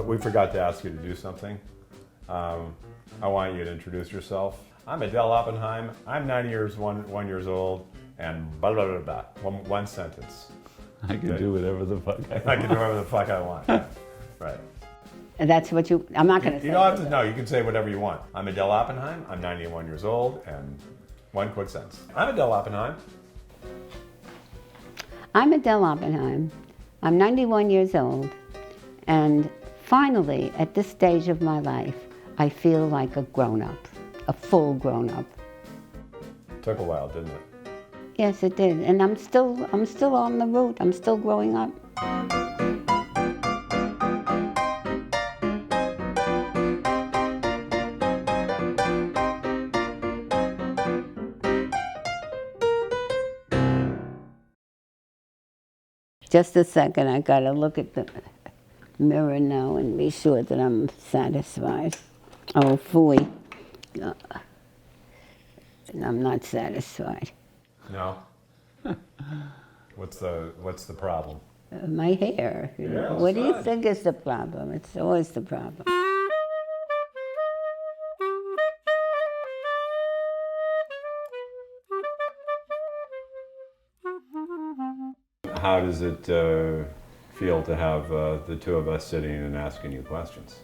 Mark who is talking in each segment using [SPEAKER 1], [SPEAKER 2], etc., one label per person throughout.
[SPEAKER 1] We forgot to ask you to do something. I want you to introduce yourself. I'm Adele Oppenheim. I'm 90 years, one years old, and blah, blah, blah, blah. One sentence.
[SPEAKER 2] I can do whatever the fuck I want.
[SPEAKER 1] I can do whatever the fuck I want. Yeah. Right.
[SPEAKER 3] And that's what I'm not going to say.
[SPEAKER 1] You don't have to, no, you can say whatever you want. I'm Adele Oppenheim. I'm 91 years old, and one quick sentence. I'm Adele Oppenheim.
[SPEAKER 3] I'm Adele Oppenheim. I'm 91 years old, and finally, at this stage of my life, I feel like a grown-up, a full grown-up.
[SPEAKER 1] Took a while, didn't it?
[SPEAKER 3] Yes, it did, and I'm still on the route. I'm still growing up. Just a second, I gotta look at the mirror now and be sure that I'm satisfied. Oh, phooey. I'm not satisfied.
[SPEAKER 1] No. What's the problem?
[SPEAKER 3] My hair.
[SPEAKER 1] Yeah,
[SPEAKER 3] What do you
[SPEAKER 1] fine.
[SPEAKER 3] think is the problem? It's always the problem.
[SPEAKER 1] How does it feel to have the two of us sitting and asking you questions?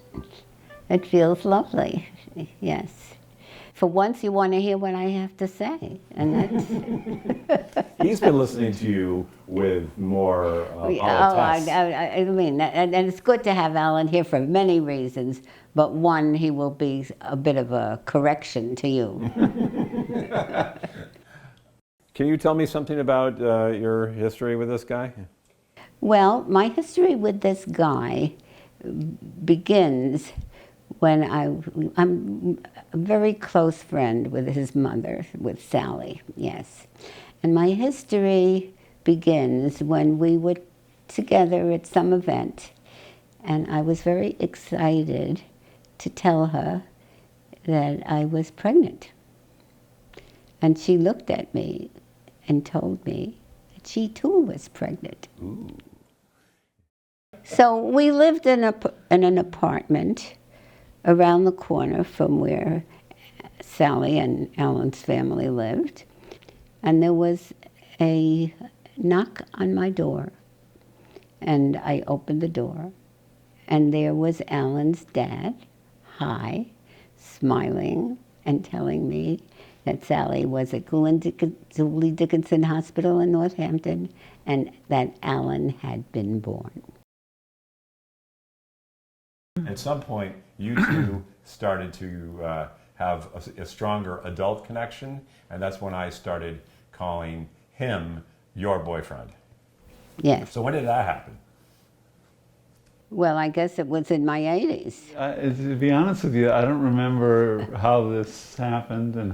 [SPEAKER 3] It feels lovely, yes. For once you want to hear what I have to say, and that's...
[SPEAKER 1] He's been listening to you with more politesse.
[SPEAKER 3] I mean, and it's good to have Alan here for many reasons, but one, he will be a bit of a correction to you.
[SPEAKER 1] Can you tell me something about your history with this guy?
[SPEAKER 3] Well, my history with this guy begins when I'm a very close friend with his mother, with Sally, yes. And my history begins when we were together at some event, and I was very excited to tell her that I was pregnant. And she looked at me and told me that she too was pregnant.
[SPEAKER 1] Ooh.
[SPEAKER 3] So we lived in an apartment around the corner from where Sally and Alan's family lived. And there was a knock on my door. And I opened the door. And there was Alan's dad, hi, smiling and telling me that Sally was at Julie Dickinson Hospital in Northampton and that Alan had been born.
[SPEAKER 1] At some point, you two started to have a stronger adult connection, and that's when I started calling him your boyfriend.
[SPEAKER 3] Yes.
[SPEAKER 1] So when did that happen?
[SPEAKER 3] Well, I guess it was in my 80s.
[SPEAKER 2] To be honest with you, I don't remember how this happened and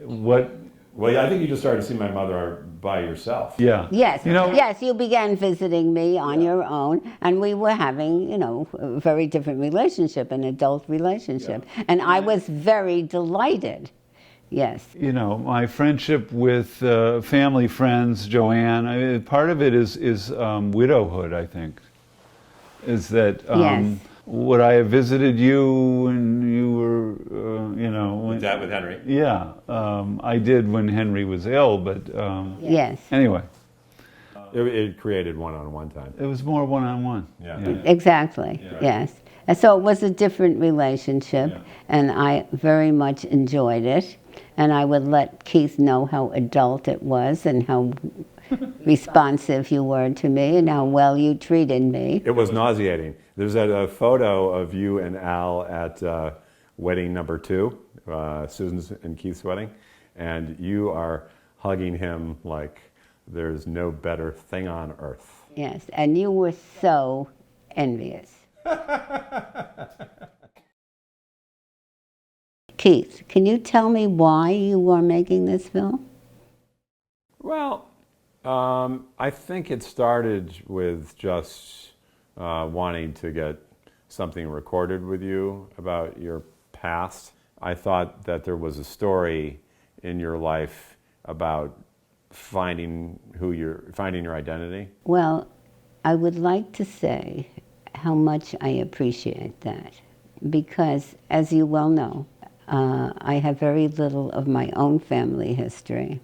[SPEAKER 2] what.
[SPEAKER 1] Well, yeah, I think you just started seeing my mother by yourself.
[SPEAKER 2] Yeah.
[SPEAKER 3] Yes,
[SPEAKER 2] You know,
[SPEAKER 3] yes, you began visiting me on your own, and we were having, a very different relationship, an adult relationship.
[SPEAKER 2] Yeah.
[SPEAKER 3] And I was very delighted, yes.
[SPEAKER 2] You know, my friendship with family friends, Joanne, part of it is widowhood, I think. Is that
[SPEAKER 3] Yes.
[SPEAKER 2] would I have visited you when you were,
[SPEAKER 1] With Henry?
[SPEAKER 2] Yeah, I did when Henry was ill, but
[SPEAKER 3] Yes.
[SPEAKER 2] anyway.
[SPEAKER 1] It created one-on-one time.
[SPEAKER 2] It was more one-on-one.
[SPEAKER 1] Yeah.
[SPEAKER 3] Exactly,
[SPEAKER 1] Yeah.
[SPEAKER 3] yes. And so it was a different relationship,
[SPEAKER 1] Yeah.
[SPEAKER 3] and I very much enjoyed it. And I would let Keith know how adult it was and how responsive you were to me and how well you treated me.
[SPEAKER 1] It was nauseating. There's a photo of you and Al at wedding number 2, Susan's and Keith's wedding, and you are hugging him like there's no better thing on earth.
[SPEAKER 3] Yes, and you were so envious. Keith, can you tell me why you were making this film?
[SPEAKER 1] Well, I think it started with just wanting to get something recorded with you about your past. I thought that there was a story in your life about finding your identity.
[SPEAKER 3] Well, I would like to say how much I appreciate that. Because, as you well know, I have very little of my own family history.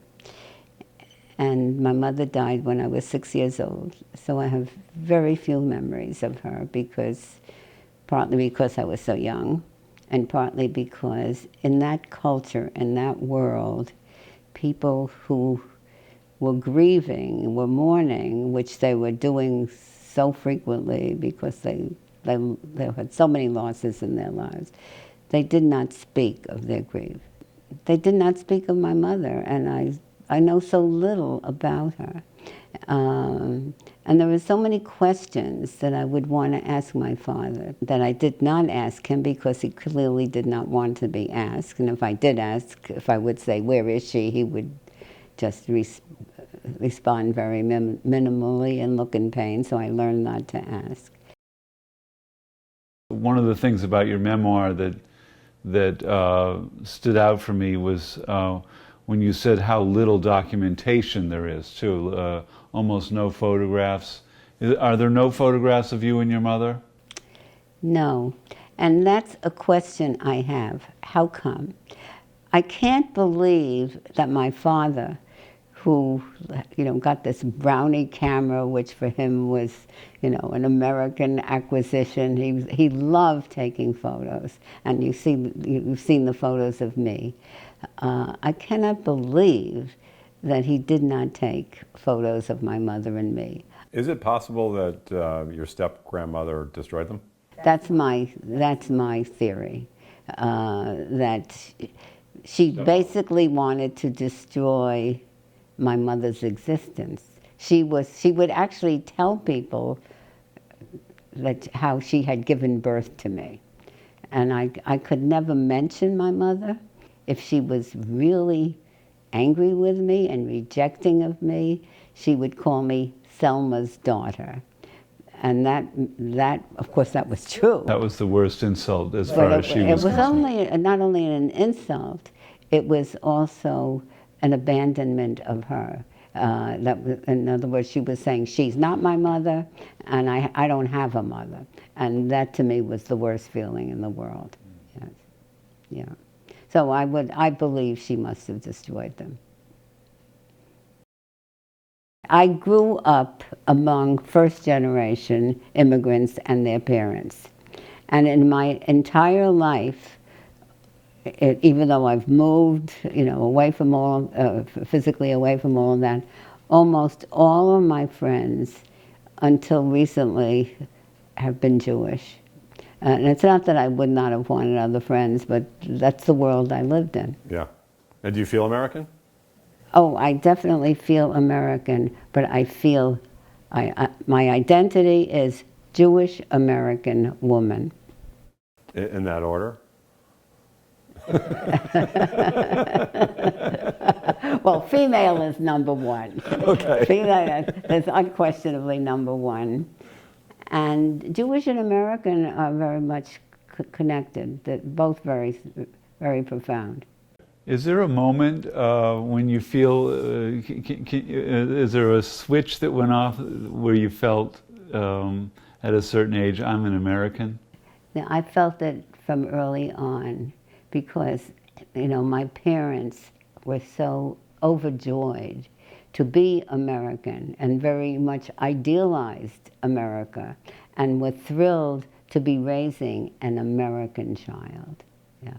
[SPEAKER 3] And my mother died when I was 6 years old, so I have very few memories of her, partly because I was so young, and partly because in that culture, in that world, people who were grieving, were mourning, which they were doing so frequently because they had so many losses in their lives, they did not speak of their grief. They did not speak of my mother, and I know so little about her. And there were so many questions that I would want to ask my father that I did not ask him because he clearly did not want to be asked. And if I did ask, if I would say, "Where is she?" he would just respond very minimally and look in pain, so I learned not to ask.
[SPEAKER 2] One of the things about your memoir that stood out for me was when you said how little documentation there is, too. Almost no photographs. Are there no photographs of you and your mother?
[SPEAKER 3] No, and that's a question I have. How come? I can't believe that my father, who, got this Brownie camera, which for him was, an American acquisition. He loved taking photos, and you've seen the photos of me. I cannot believe that he did not take photos of my mother and me.
[SPEAKER 1] Is it possible that your step-grandmother destroyed them?
[SPEAKER 3] That's my theory. That she basically wanted to destroy my mother's existence. She would actually tell people how she had given birth to me. And I could never mention my mother. If she was really angry with me and rejecting of me, she would call me Selma's daughter. And that of course, that was true.
[SPEAKER 2] That was the worst insult as far as she was concerned.
[SPEAKER 3] It was not only an insult, it was also an abandonment of her. In other words, she was saying, she's not my mother, and I don't have a mother. And that to me was the worst feeling in the world. Yes. Yeah. So I believe she must have destroyed them. I grew up among first-generation immigrants and their parents. And in my entire life, even though I've moved, away from physically away from all of that, almost all of my friends, until recently, have been Jewish. And it's not that I would not have wanted other friends, but that's the world I lived in.
[SPEAKER 1] Yeah. And do you feel American?
[SPEAKER 3] Oh, I definitely feel American, but I feel my identity is Jewish American woman.
[SPEAKER 1] In that order?
[SPEAKER 3] Well, female is number one.
[SPEAKER 1] Okay.
[SPEAKER 3] Female is unquestionably number one. And Jewish and American are very much connected. They're both very, very profound.
[SPEAKER 2] Is there a moment when you feel, is there a switch that went off where you felt at a certain age, I'm an American?
[SPEAKER 3] Now, I felt it from early on because, my parents were so overjoyed to be American and very much idealized America and were thrilled to be raising an American child. Yeah.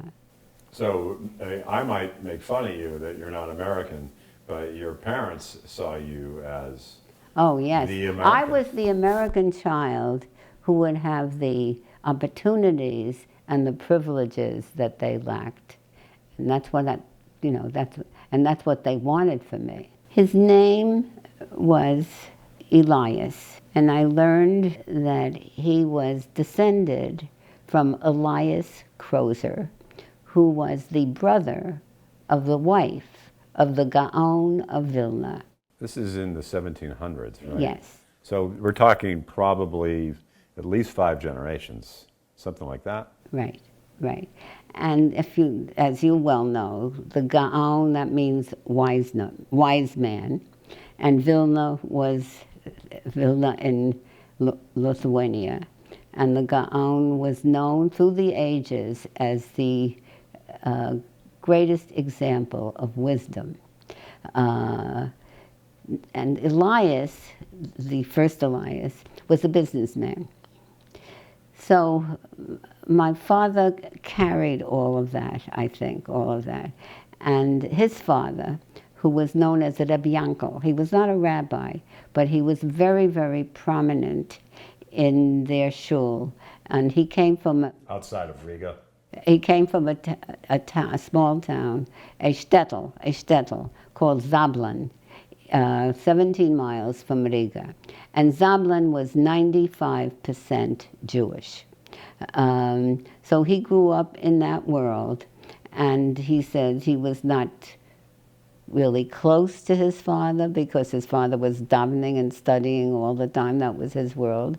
[SPEAKER 1] So I might make fun of you that you're not American, but your parents saw you as
[SPEAKER 3] Oh, yes.
[SPEAKER 1] the American.
[SPEAKER 3] I was the American child who would have the opportunities and the privileges that they lacked. And that's what that's what they wanted for me. His name was Elias, and I learned that he was descended from Elias Crozer, who was the brother of the wife of the Gaon of Vilna.
[SPEAKER 1] This is in the 1700s, right?
[SPEAKER 3] Yes.
[SPEAKER 1] So we're talking probably at least 5 generations, something like that.
[SPEAKER 3] Right, right. And as you well know, the Gaon, that means wise man, and Vilna was Vilna in Lithuania, And the Gaon was known through the ages as the greatest example of wisdom. And Elias, the first Elias, was a businessman. So my father carried all of that, I think, all of that. And his father, who was known as a Rebbe Yankel, he was not a rabbi, but he was very, very prominent in their shul. And he came from
[SPEAKER 1] Outside of Riga.
[SPEAKER 3] he came from a small town, a shtetl called Zablon, 17 miles from Riga. And Zablon was 95% Jewish. So he grew up in that world, and he said he was not really close to his father because his father was davening and studying all the time. That was his world.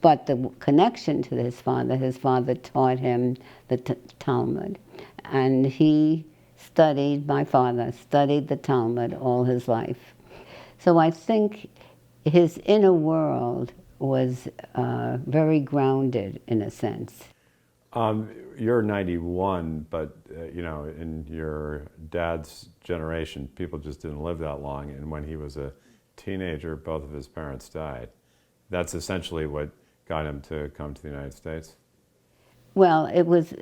[SPEAKER 3] But the connection to his father taught him the Talmud. And he studied, my father studied the Talmud all his life. So I think his inner world was very grounded in a sense.
[SPEAKER 1] You're 91, but you know, in your dad's generation, people just didn't live that long. And when he was a teenager, both of his parents died. That's essentially what got him to come to the United States.
[SPEAKER 3] Well, it was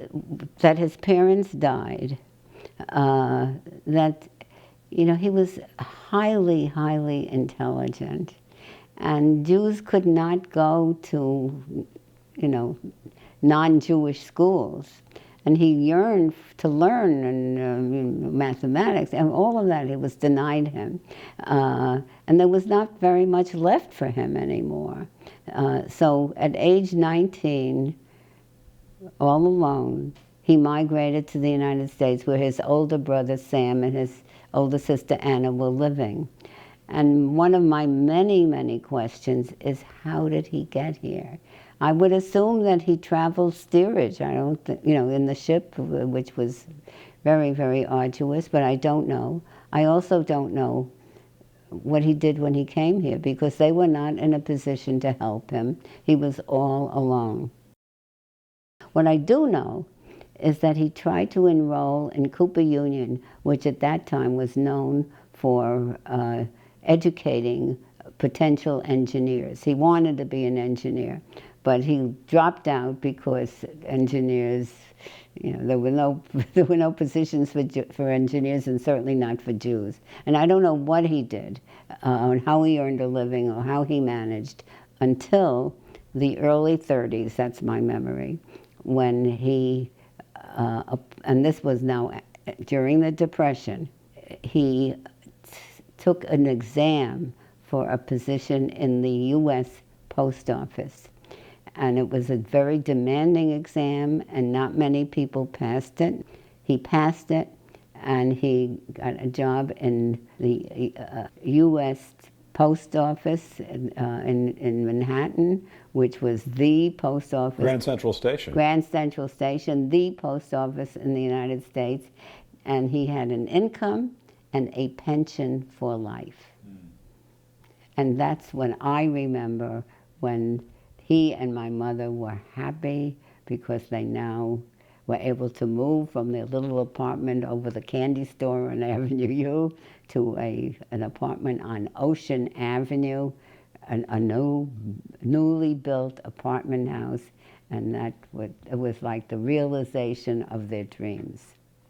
[SPEAKER 3] that his parents died, that, you know, he was highly, highly intelligent. And Jews could not go to, you know, non-Jewish schools. And he yearned to learn and mathematics, and all of that, it was denied him. And there was not very much left for him anymore. So at age 19, all alone, he migrated to the United States where his older brother Sam and his older sister Anna were living. And one of my many, many questions is, how did he get here? I would assume that he traveled steerage. I don't think, you know, in the ship, which was very, very arduous, but I don't know. I also don't know what he did when he came here because they were not in a position to help him. He was all alone. What I do know is that he tried to enroll in Cooper Union, which at that time was known for educating potential engineers. He wanted to be an engineer, but he dropped out because engineers, you know, there were no positions for engineers, and certainly not for Jews. And I don't know what he did, and how he earned a living, or how he managed, until the early 30s. That's my memory, when he, and this was now during the Depression, he took an exam for a position in the U.S. Post Office. And it was a very demanding exam, and not many people passed it. He passed it, and he got a job in the U.S. Post Office in Manhattan, which was the post office.
[SPEAKER 1] Grand Central Station.
[SPEAKER 3] Grand Central Station, the post office in the United States. And he had an income and a pension for life. And that's when I remember when he and my mother were happy because they now were able to move from their little apartment over the candy store on Avenue U to an apartment on Ocean Avenue, a newly built apartment house. And it was like the realization of their dreams.